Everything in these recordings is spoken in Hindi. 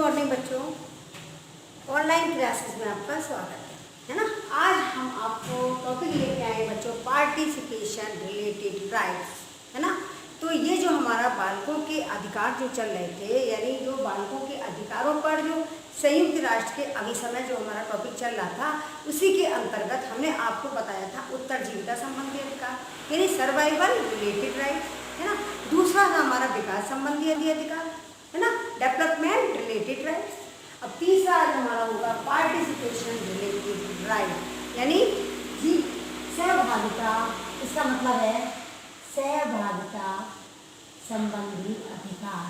मॉर्निंग बच्चों, ऑनलाइन क्लासेस में आपका स्वागत है ना। आज हम आपको टॉपिक लेके आए बच्चों, पार्टिसिपेशन रिलेटेड राइट्स, है ना। तो ये जो हमारा बालकों के अधिकार जो चल रहे थे, यानी जो बालकों के अधिकारों पर जो संयुक्त राष्ट्र के अभिसमय जो हमारा टॉपिक चल रहा था, उसी के अंतर्गत हमने आपको बताया था उत्तरजीविता संबंधी अधिकार यानी सर्वाइवल रिलेटेड राइट्स, है ना। दूसरा था हमारा विकास संबंधी अधिकार, है ना, डेवलपमेंट रिलेटेड राइट्स। अब तीसरा आज हमारा होगा पार्टिसिपेशन रिलेटेड राइट यानी सहभागिता, इसका मतलब है सहभागिता संबंधी अधिकार।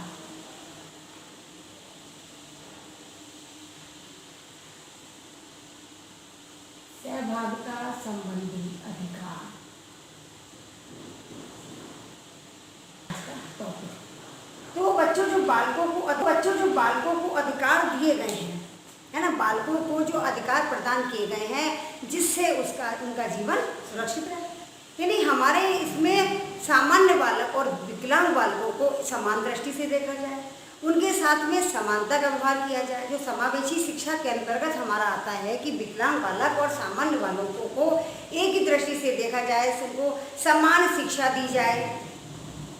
सहभागिता संबंधी अधिकार टॉपिक। तो बच्चों जो बालकों को अधिकार दिए गए हैं, है ना, बालकों को जो अधिकार प्रदान किए गए हैं जिससे उनका जीवन सुरक्षित रहे, यानी हमारे इसमें सामान्य बालक और विकलांग बालकों को समान दृष्टि से देखा जाए, उनके साथ में समानता का व्यवहार किया जाए। जो समावेशी शिक्षा के अंतर्गत हमारा आता है कि विकलांग बालक और सामान्य बालकों को एक ही दृष्टि से देखा जाए, सबको समान शिक्षा दी जाए।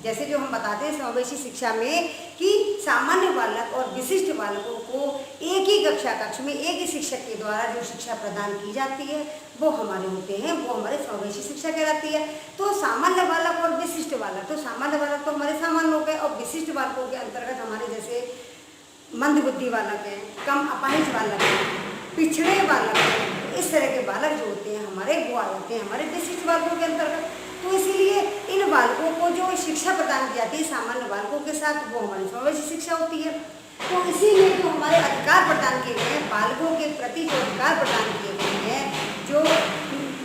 जैसे जो हम बताते हैं समावेशी शिक्षा में कि सामान्य बालक और विशिष्ट बालकों को एक ही कक्ष में एक ही शिक्षक के द्वारा जो शिक्षा प्रदान की जाती है वो हमारे होते हैं, वो हमारे समावेशी शिक्षा कहलाती है। तो सामान्य बालक और विशिष्ट बालक, तो सामान्य बालक तो हमारे सामान्य हो गए, और विशिष्ट बालकों के अंतर्गत हमारे जैसे मंदबुद्धि बालक हैं, कम अपाहिज बालक हैं, पिछड़े बालक हैं, इस तरह के बालक जो होते हैं हमारे वो आ जाते हैं हमारे विशिष्ट बालकों के अंतर्गत। तो इसीलिए इन बालकों को जो शिक्षा प्रदान की जाती है सामान्य बालकों के साथ, वो हमारी समावेशी शिक्षा होती है। तो इसीलिए जो हमारे अधिकार प्रदान किए गए हैं बालकों के प्रति, जो अधिकार प्रदान किए गए हैं, जो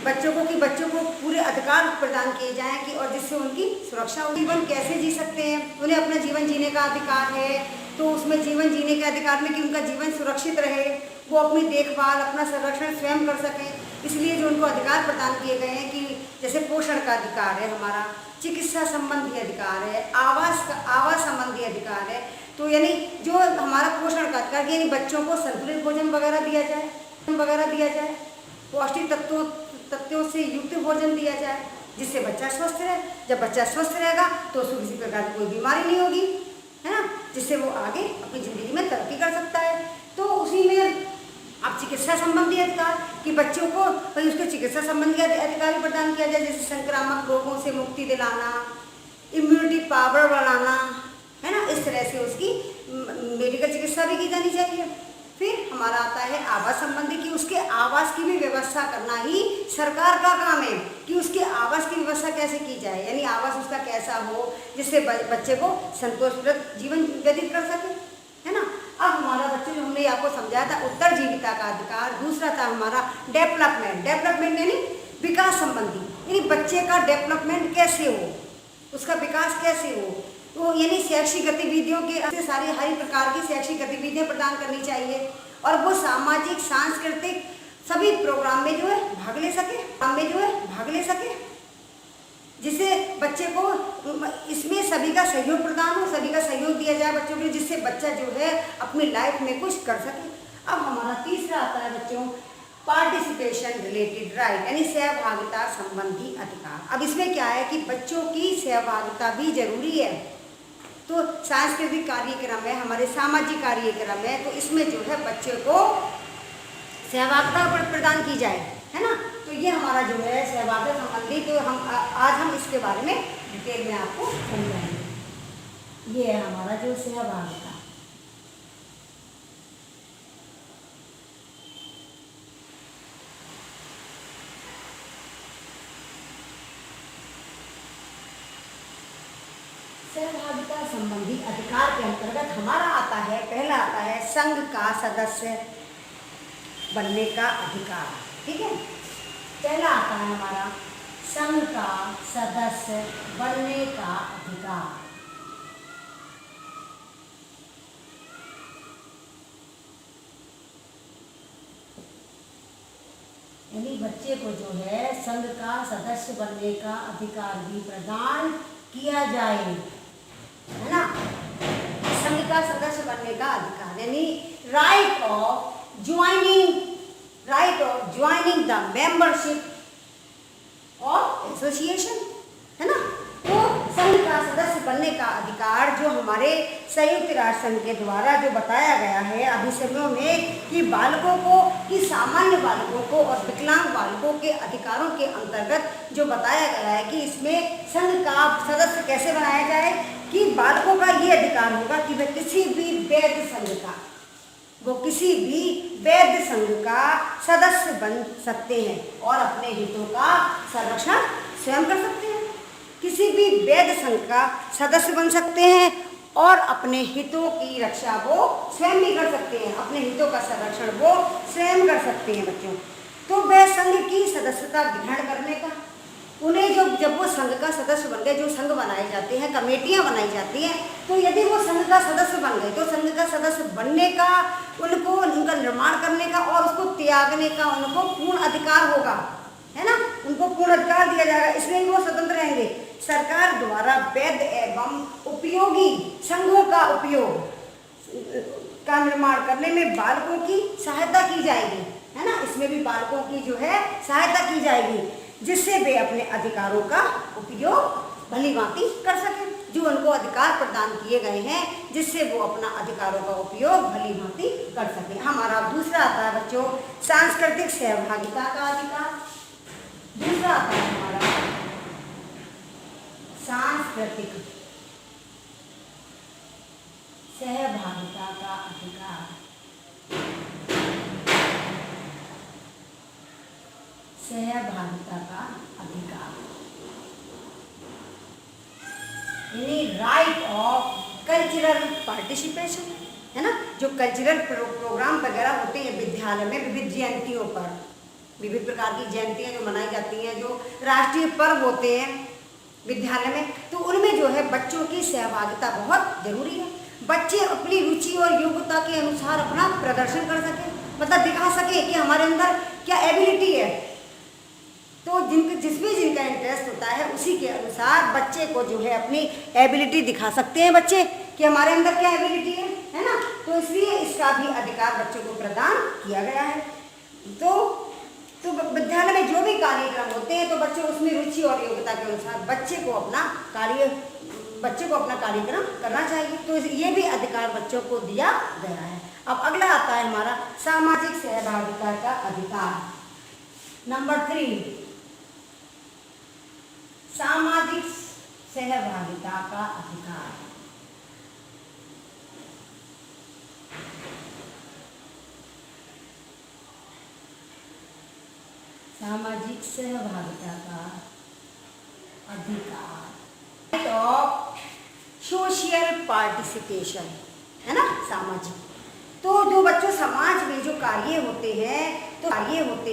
बच्चों को पूरे अधिकार प्रदान किए जाएं कि और जिससे उनकी सुरक्षा हो, जीवन कैसे जी सकते हैं, उन्हें अपना जीवन जीने का अधिकार है। तो उसमें जीवन जीने के अधिकार में कि उनका जीवन सुरक्षित रहे, वो अपनी देखभाल, अपना संरक्षण स्वयं कर सकें, इसलिए जो उनको अधिकार प्रदान किए गए हैं कि जैसे पोषण का अधिकार है हमारा, चिकित्सा संबंधी अधिकार है, आवास संबंधी अधिकार है। तो यानी जो हमारा पोषण का अधिकार यानी बच्चों को संतुलित भोजन वगैरह दिया जाए, पौष्टिक तत्वों से युक्त भोजन दिया जाए जिससे बच्चा स्वस्थ रहे। जब बच्चा स्वस्थ रहेगा तो उसको किसी प्रकार की कोई बीमारी नहीं होगी, है ना, जिससे वो आगे अपनी ज़िंदगी में तरक्की कर सकता है। तो उसी में अब चिकित्सा संबंधी अधिकार कि बच्चों को उसके चिकित्सा संबंधी अधिकार भी प्रदान किया जाए, जैसे संक्रामक रोगों से मुक्ति दिलाना, इम्यूनिटी पावर बढ़ाना, है ना, इस तरह से उसकी मेडिकल चिकित्सा भी की जानी चाहिए। फिर हमारा आता है आवास संबंधी कि उसके आवास की भी व्यवस्था करना ही सरकार का काम है कि उसके आवास की व्यवस्था कैसे की जाए, यानी आवास उसका कैसा हो जिससे बच्चे को संतोषप्रद जीवन व्यतीत कर सके, है ना। अब हमारा बच्चे जो हमने आपको समझाया था उत्तरजीविता का अधिकार, दूसरा था हमारा डेवलपमेंट यानी विकास संबंधी, यानी बच्चे का डेवलपमेंट कैसे हो, उसका विकास कैसे हो। तो यानी शैक्षिक गतिविधियों के सारी हर प्रकार की शैक्षिक गतिविधियां प्रदान करनी चाहिए और वो सामाजिक सांस्कृतिक सभी प्रोग्राम में जो है भाग ले सके, जिससे बच्चे को इसमें सभी का सहयोग प्रदान हो, सभी का सहयोग दिया जाए बच्चों के, जिससे बच्चा जो है अपनी लाइफ में कुछ कर सके। अब हमारा तीसरा आता है बच्चों पार्टिसिपेशन रिलेटेड राइट यानी सहभागिता संबंधी अधिकार। अब इसमें क्या है कि बच्चों की सहभागिता भी जरूरी है। तो सांस्कृतिक कार्यक्रम है, हमारे सामाजिक कार्यक्रम है, तो इसमें जो है बच्चे को सहभागिता प्रदान की जाए, है ना। तो ये हमारा जो है सहभागिता संबंधी, तो आज हम इसके बारे में डिटेल में आपको समझाएंगे। ये है हमारा जो सहभागिता। सहभागिता संबंधी अधिकार के अंतर्गत हमारा आता है, पहला आता है संघ का सदस्य बनने का अधिकार, ठीक है। पहला आता है हमारा संघ का सदस्य बनने का अधिकार। यानी बच्चे को जो है संघ का सदस्य बनने का अधिकार भी प्रदान किया जाए, है ना। संघ का सदस्य बनने का अधिकार यानी द मेंबरशिप ऑफ एसोसिएशन, है ना। तो संघ का सदस्य बनने का अधिकार जो हमारे संयुक्त राष्ट्र संघ के द्वारा जो बताया गया है अधिनियमों में कि बालकों को, कि सामान्य बालकों को और विकलांग बालकों के अधिकारों के अंतर्गत जो बताया गया है कि इसमें संघ का सदस्य कैसे बनाया जाए, कि बालकों का ये अधिकार होगा कि वे किसी भी वैध संघ का, वो किसी भी वैध संघ का सदस्य बन सकते हैं और अपने हितों का संरक्षण स्वयं कर सकते हैं। किसी भी वैध संघ का सदस्य बन सकते हैं और अपने हितों की रक्षा वो स्वयं भी कर सकते हैं, अपने हितों का संरक्षण वो स्वयं कर सकते हैं बच्चों। तो वह संघ की सदस्यता ग्रहण करने का, उन्हें जब वो संघ का सदस्य बन गए, जो संघ बनाए जाते हैं, कमेटियां बनाई जाती हैं, तो यदि वो संघ का सदस्य बन गए तो संघ का सदस्य बनने का, उनको उनका निर्माण करने का और उसको त्यागने का उनको पूर्ण अधिकार होगा, है ना। उनको पूर्ण अधिकार दिया जाएगा, इसलिए वो स्वतंत्र रहेंगे। सरकार द्वारा वैध एवं उपयोगी संघों का उपयोग का निर्माण करने में बालकों की सहायता की जाएगी, है ना। इसमें भी बालकों की जो है सहायता की जाएगी, जिससे वे अपने अधिकारों का उपयोग भली भांति कर सकें, जो उनको अधिकार प्रदान किए गए हैं, जिससे वो अपना अधिकारों का उपयोग भली भांति कर सकें। हमारा दूसरा आता है बच्चों सांस्कृतिक सहभागिता का अधिकार। दूसरा आता है हमारा सांस्कृतिक सहभागिता का अधिकार। सहभागिता का अधिकार यानी राइट ऑफ कल्चरल पार्टिसिपेशन, है ना। जो कल्चरल प्रोग्राम वगैरह होते हैं विद्यालय में, विविध जयंतियों पर, विविध प्रकार की जयंतियाँ जो मनाई जाती हैं, जो राष्ट्रीय पर्व होते हैं विद्यालय में, तो उनमें जो है बच्चों की सहभागिता बहुत जरूरी है। बच्चे अपनी रुचि और योग्यता के अनुसार अपना प्रदर्शन कर सकें, मतलब दिखा सके कि हमारे अंदर क्या एबिलिटी है। तो जिसमें जिनका इंटरेस्ट होता है उसी के अनुसार बच्चे को जो है अपनी एबिलिटी दिखा सकते हैं बच्चे कि हमारे अंदर क्या एबिलिटी है ना। तो इसलिए इसका भी अधिकार बच्चों को प्रदान किया गया है। तो विद्यालय में जो भी कार्यक्रम होते हैं तो बच्चे उसमें रुचि और योग्यता के अनुसार बच्चे को अपना कार्यक्रम करना चाहिए। तो ये भी अधिकार बच्चों को दिया गया है। अब अगला आता है हमारा सामाजिक सहभागिता का अधिकार। नंबर 3 सामाजिक सहभागिता का अधिकार। सामाजिक सहभागिता का अधिकार ऑफ सोशल पार्टिसिपेशन, है ना। सामाजिक तो जो बच्चों समाज में जो कार्य होते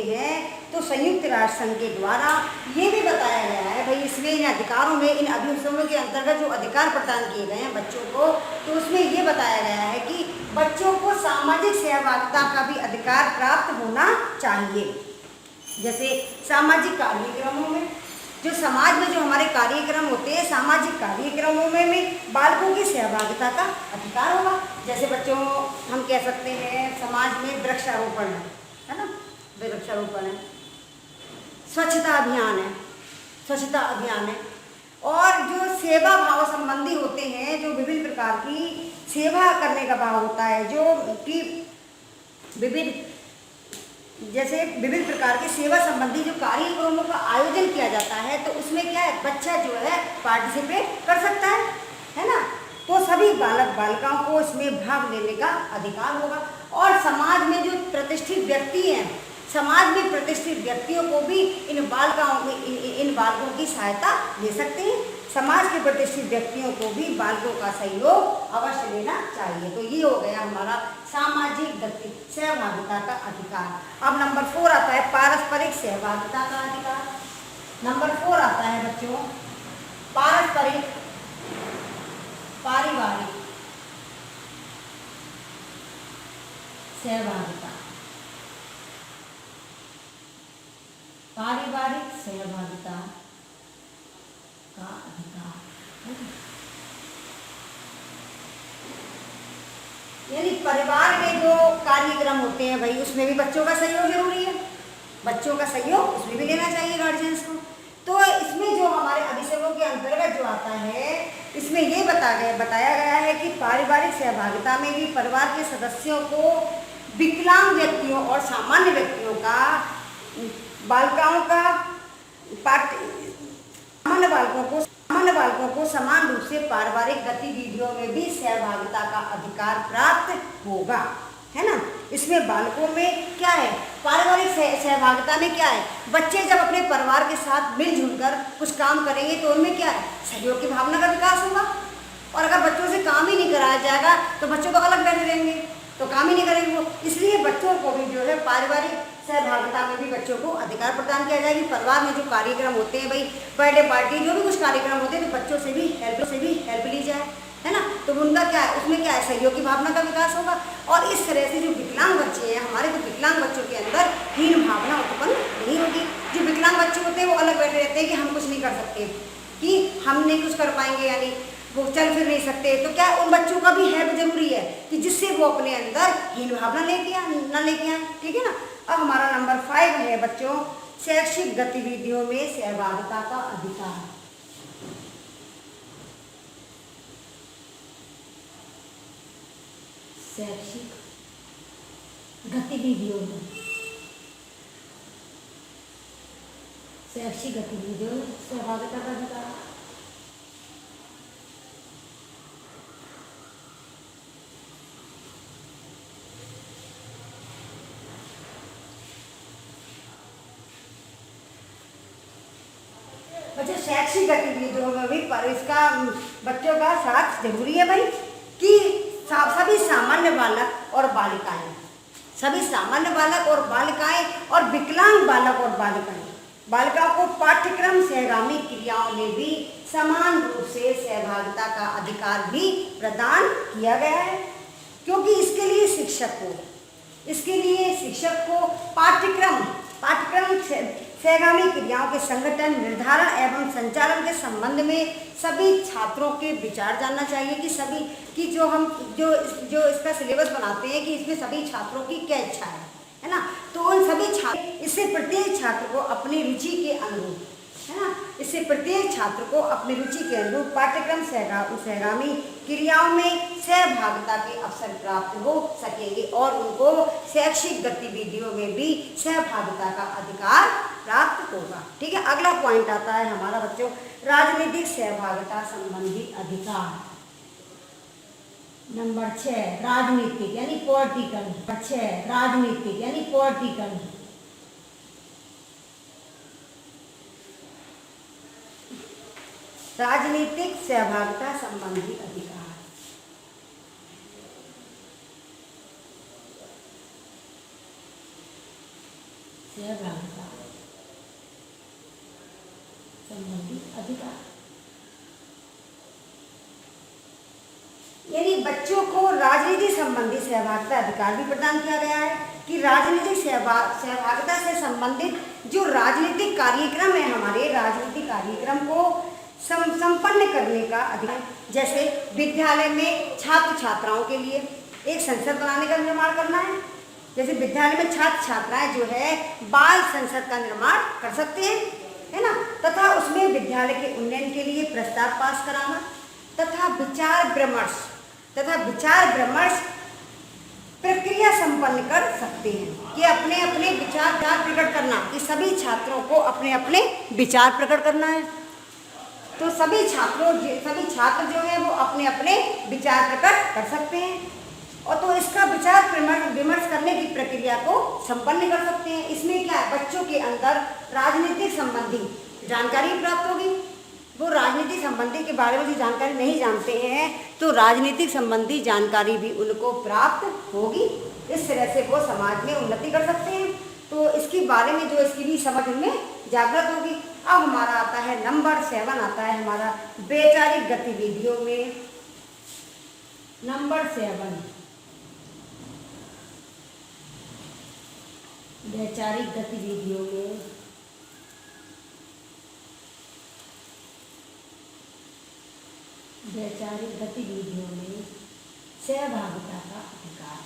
हैं तो संयुक्त राष्ट्र संघ के द्वारा ये भी बताया गया है भाई, इसमें इन अधिकारों में, इन अधिनियमों के अंतर्गत जो अधिकार प्रदान किए गए हैं बच्चों को, तो उसमें ये बताया गया है कि बच्चों को सामाजिक सहभागिता का भी अधिकार प्राप्त होना चाहिए। जैसे सामाजिक कार्यक्रमों में, जो समाज में जो हमारे कार्यक्रम होते हैं, सामाजिक कार्यक्रमों में बालकों की सहभागिता का अधिकार होगा। जैसे बच्चों हम कह सकते हैं समाज में वृक्षारोपण है ना, वृक्षारोपण है, स्वच्छता अभियान है और जो सेवा भाव संबंधी होते हैं, जो विभिन्न प्रकार की सेवा करने का भाव होता है, जो कि विभिन्न प्रकार के सेवा संबंधी जो कार्यक्रमों का आयोजन किया जाता है, तो उसमें क्या है बच्चा जो है पार्टिसिपेट कर सकता है ना। तो सभी बालक बालिकाओं को इसमें भाग लेने का अधिकार होगा। और समाज में जो प्रतिष्ठित व्यक्ति हैं, समाज में प्रतिष्ठित व्यक्तियों को भी इन बालकों की सहायता ले सकते हैं। समाज के प्रतिष्ठित व्यक्तियों को भी बालकों का सहयोग अवश्य लेना चाहिए। तो ये हो गया हमारा सामाजिक सहभागिता का अधिकार। अब नंबर 4 आता है पारस्परिक सहभागिता का अधिकार। नंबर 4 आता है बच्चों पारिवारिक सहभागिता। पारिवारिक सहभागिता का अधिकार यानी परिवार में जो कार्यक्रम होते हैं भाई, उसमें भी बच्चों का सहयोग जरूरी है। बच्चों का सहयोग उसमें भी लेना चाहिए गार्जियंस को। तो इसमें जो हमारे अभिषेकों के अंतर्गत जो आता है, इसमें ये बताया गया है कि पारिवारिक सहभागिता में भी परिवार के सदस्यों को विकलांग व्यक्तियों और सामान्य व्यक्तियों का बालिकाओं का सामान्य बालकों को समान रूप से पारिवारिक गतिविधियों में भी सहभागिता का अधिकार प्राप्त होगा, है ना। इसमें बालकों में क्या है, पारिवारिक सहभागिता में क्या है, बच्चे जब अपने परिवार के साथ मिलजुल कर कुछ काम करेंगे तो उनमें क्या है, सहयोग की भावना का विकास होगा। और अगर बच्चों से काम ही नहीं कराया जाएगा तो बच्चों तो अलग बैठे रहेंगे, तो काम ही नहीं करेंगे वो। इसलिए बच्चों को भी जो है पारिवारिक सहभागिता में भी बच्चों को अधिकार प्रदान किया जाएगी। परिवार में जो कार्यक्रम होते हैं भाई, बर्थडे पार्टी, जो भी कुछ कार्यक्रम होते हैं, तो बच्चों से भी हेल्प ली जाए, है ना। तो उनका क्या है, उसमें क्या है, सहयोग की भावना का विकास होगा। और इस तरह से जो विकलांग बच्चे हैं हमारे, तो विकलांग बच्चों के अंदर हीन भावना उत्पन्न नहीं होगी। जो विकलांग बच्चे होते हैं वो अलग बैठे रहते हैं कि हम कुछ नहीं कर सकते, कि हम नहीं कुछ कर पाएंगे, यानी वो चल फिर नहीं सकते। तो क्या उन बच्चों का भी हेल्प जरूरी है कि जिससे वो अपने अंदर हीन भावना लेके आए, ठीक है ना। अब हमारा नंबर 5 है बच्चों, शैक्षिक गतिविधियों में सहभागिता का अधिकार। शैक्षिक गतिविधियों में सहभागिता का अधिकार। बच्चों शैक्षिक गतिविधियों में भी पर इसका बच्चों का साथ जरूरी है भाई, कि सभी सामान्य बालक और बालिकाएं, सभी सामान्य बालक और बालिकाएं और विकलांग बालक और बालिकाओं को पाठ्यक्रम सहगामी क्रियाओं में भी समान रूप से सहभागिता का अधिकार भी प्रदान किया गया है। क्योंकि इसके लिए शिक्षक को पाठ्यक्रम सहगामी क्रियाओं के संगठन, निर्धारण एवं संचालन के संबंध में सभी छात्रों के विचार जानना चाहिए, कि सभी की जो इसका सिलेबस बनाते हैं कि इसमें सभी छात्रों की क्या इच्छा है ना। तो उन सभी छात्र, इससे प्रत्येक छात्र को अपनी रुचि के अनुरूप, है ना, इससे प्रत्येक छात्र को अपनी रुचि के अनुरूप पाठ्यक्रम सहगामी क्रियाओं में सहभागिता के अवसर प्राप्त हो सकेंगे और उनको शैक्षिक गतिविधियों में भी सहभागिता का अधिकार प्राप्त होगा। ठीक है, अगला पॉइंट आता है हमारा बच्चों, राजनीतिक सहभागिता संबंधी अधिकार। नंबर 6 राजनीतिक यानी पॉलिटिकल। राजनीतिक यानी पॉलिटिकल। राजनीतिक सहभागिता संबंधी अधिकार। सहभागिता संबंधी अधिकार यानी बच्चों को राजनीति संबंधी सहभागिता अधिकार भी प्रदान किया गया है, कि राजनीतिक सहभागिता से संबंधित जो राजनीतिक कार्यक्रम है, हमारे राजनीतिक कार्यक्रम को संपन्न करने का अधिकार। जैसे विद्यालय में छात्र छात्राओं के लिए एक संसद बनाने का निर्माण करना है। जैसे विद्यालय में छात्र छात्राएं जो है बाल संसद का निर्माण कर सकते हैं, है ना, तथा उसमें विद्यालय के उन्नयन के लिए प्रस्ताव पास कराना तथा विचार विमर्श प्रक्रिया संपन्न कर सकते हैं, कि अपने अपने विचार प्रकट करना, कि सभी छात्रों को अपने अपने विचार प्रकट करना है। तो सभी छात्र जो है वो अपने अपने विचार प्रकट कर सकते हैं, और तो इसका विचार विमर्श करने की प्रक्रिया को संपन्न कर सकते हैं। इसमें क्या है, बच्चों के अंदर राजनीतिक संबंधी जानकारी प्राप्त होगी। वो राजनीति संबंधी के बारे में जो जानकारी नहीं जानते हैं, तो राजनीतिक संबंधी जानकारी भी उनको प्राप्त होगी। इस तरह से वो समाज में उन्नति कर सकते हैं। तो इसके बारे में जो इसकी भी समझ उनमें जागृत होगी। अब हमारा आता है नंबर 7 आता है हमारा वैचारिक गतिविधियों में। नंबर 7 वैचारिक गतिविधियों में सहभागिता का अधिकार।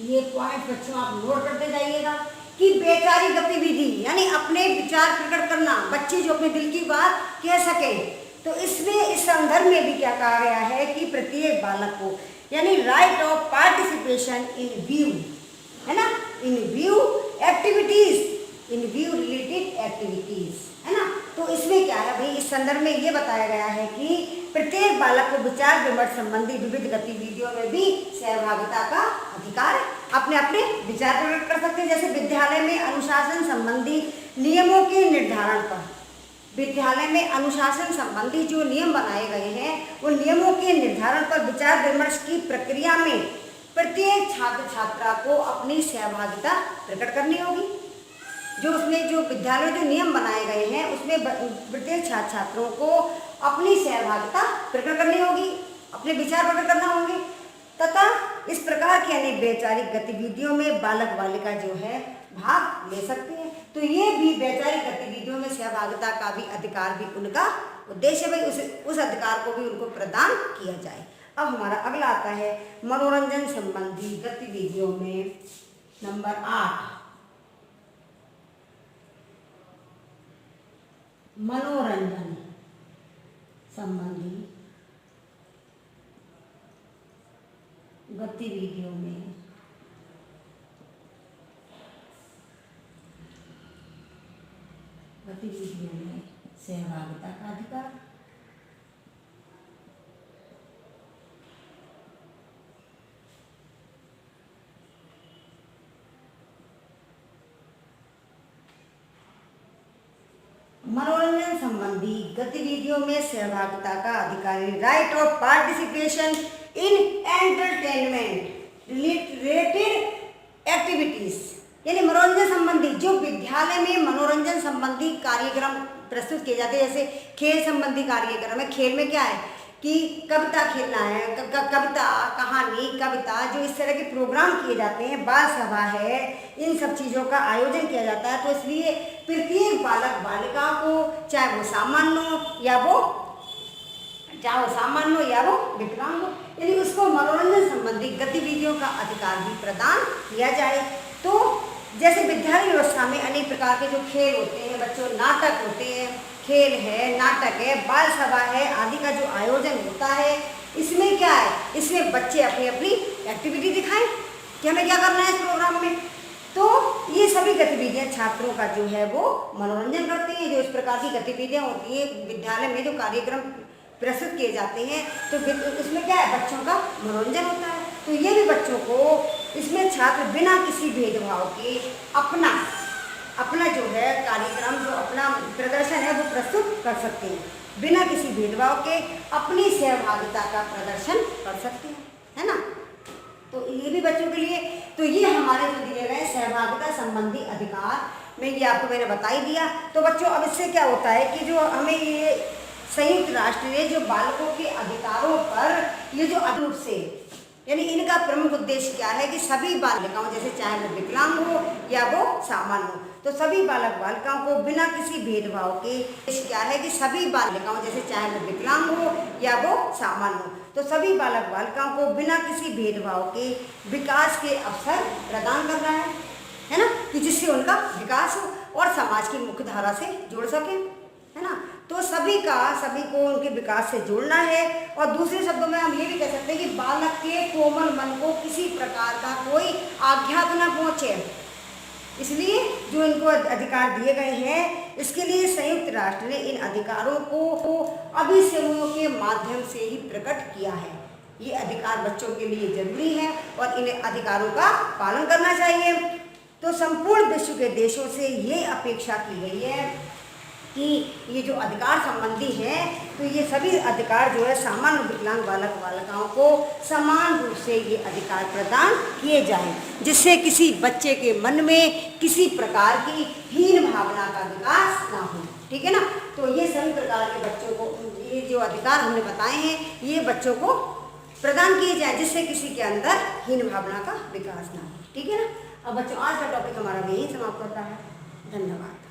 ये पॉइंट बच्चों आप नोट करते जाइएगा कि वैचारिक गतिविधि यानी अपने विचार प्रकट करना, बच्चे जो अपने दिल की बात कह सके। तो इसमें इस संदर्भ में भी क्या कहा गया है कि प्रत्येक बालक को यानी right of participation in view, है ना, इन व्यू एक्टिविटीज, इन व्यू रिलेटेड एक्टिविटीज, है ना। तो इसमें क्या है भाई, इस संदर्भ में ये बताया गया है कि प्रत्येक बालक को विचार विमर्श संबंधी विविध गतिविधियों में भी सहभागिता का अधिकार है। अपने अपने विचार प्रकट कर सकते हैं। जैसे विद्यालय में अनुशासन संबंधी नियमों के निर्धारण पर, विद्यालय में अनुशासन संबंधी जो नियम बनाए गए हैं उन नियमों के निर्धारण पर विचार विमर्श की प्रक्रिया में प्रत्येक छात्र छात्रा को अपनी सहभागिता प्रकट करनी होगी। जो उसमें जो विद्यालय में जो नियम बनाए गए हैं उसमें प्रत्येक छात्र छात्रों को अपनी सहभागिता प्रकट करनी होगी, अपने विचार प्रकट करना होंगे तथा इस प्रकार की अनेक वैचारिक गतिविधियों में बालक बालिका जो है भाग ले सकते हैं। तो ये भी वैचारिक गतिविधियों में सहभागिता का भी अधिकार भी उनका उद्देश्य है, उस अधिकार को भी उनको प्रदान किया जाए। अब हमारा अगला आता है मनोरंजन संबंधी गतिविधियों में नंबर 8, मनोरंजन संबंधी गतिविधियों में सहभागिता का अधिकार। मनोरंजन संबंधी गतिविधियों में सहभागिता का अधिकारी right of participation in entertainment related activities, यानी मनोरंजन संबंधी जो विद्यालय में मनोरंजन संबंधी कार्यक्रम प्रस्तुत किए जाते हैं। जैसे खेल संबंधी कार्यक्रम है, खेल में क्या है कि कविता खेलना है, कविता, कहानी, कविता, जो इस तरह के प्रोग्राम किए जाते हैं, बाल सभा है, इन सब चीज़ों का आयोजन किया जाता है। तो इसलिए प्रत्येक बालक बालिका को चाहे वो सामान्य हो या वो विकलांग हो, यानी उसको मनोरंजन संबंधी गतिविधियों का अधिकार भी प्रदान किया जाए। तो जैसे विद्यालय व्यवस्था में अनेक प्रकार के जो खेल होते हैं बच्चों, नाटक होते हैं, खेल है, नाटक है, बाल सभा है आदि का जो आयोजन होता है, इसमें क्या है, इसमें बच्चे अपनी अपनी एक्टिविटी दिखाएं कि हमें क्या करना है इस प्रोग्राम में। तो ये सभी गतिविधियां छात्रों का जो है वो मनोरंजन करती हैं। जो इस प्रकार की गतिविधियां होती हैं विद्यालय में, जो कार्यक्रम प्रस्तुत किए जाते हैं, तो उसमें क्या है, बच्चों का मनोरंजन होता है। तो ये भी बच्चों को इसमें छात्र बिना किसी भेदभाव के अपना जो है कार्यक्रम, जो अपना प्रदर्शन है वो प्रस्तुत कर सकते हैं, बिना किसी भेदभाव के अपनी सहभागिता का प्रदर्शन कर सकते हैं, है ना। तो ये भी बच्चों के लिए, तो ये हमारे जो दिए गए सहभागिता संबंधी अधिकार में ये आपको मैंने बता ही दिया। तो बच्चों अब इससे क्या होता है कि जो हमें ये संयुक्त राष्ट्र ने जो बालकों के अधिकारों पर ये जो रूप से, यानी इनका प्रमुख उद्देश्य क्या है कि सभी बालिकाओं, जैसे चाहे वो विकलांग हो या वो सामान्य हो, तो सभी बालक बालिकाओं को बिना किसी भेदभाव के, क्या है कि सभी बालिकाओं, जैसे चाहे वो विकलांग हो या वो सामान्य हो, तो सभी बालक बालिकाओं को बिना किसी भेदभाव के विकास के अवसर प्रदान करना है ना, कि जिससे उनका विकास हो और समाज की मुख्य धारा से जुड़ सके, है ना। तो सभी को उनके विकास से जोड़ना है। और दूसरे शब्दों में हम ये भी कह सकते हैं कि बालक के कोमल मन को किसी प्रकार का कोई आघात न पहुँचे, इसलिए जो इनको अधिकार दिए गए हैं, इसके लिए संयुक्त राष्ट्र ने इन अधिकारों को अभिसमूहों के माध्यम से ही प्रकट किया है। ये अधिकार बच्चों के लिए जरूरी है और इन अधिकारों का पालन करना चाहिए। तो संपूर्ण विश्व के देशों से ये अपेक्षा की गई है कि ये जो अधिकार संबंधी है, तो ये सभी अधिकार जो है सामान्य विकलांग बालक बालिकाओं को समान रूप से ये अधिकार प्रदान किए जाएं, जिससे किसी बच्चे के मन में किसी प्रकार की हीन भावना का विकास ना हो, ठीक है ना। तो ये सभी प्रकार के बच्चों को ये जो अधिकार हमने बताए हैं, ये बच्चों को प्रदान किए जाए, जिससे किसी के अंदर हीन भावना का विकास ना हो, ठीक है ना। अब बच्चों आज का टॉपिक हमारा यही समाप्त होता है। धन्यवाद।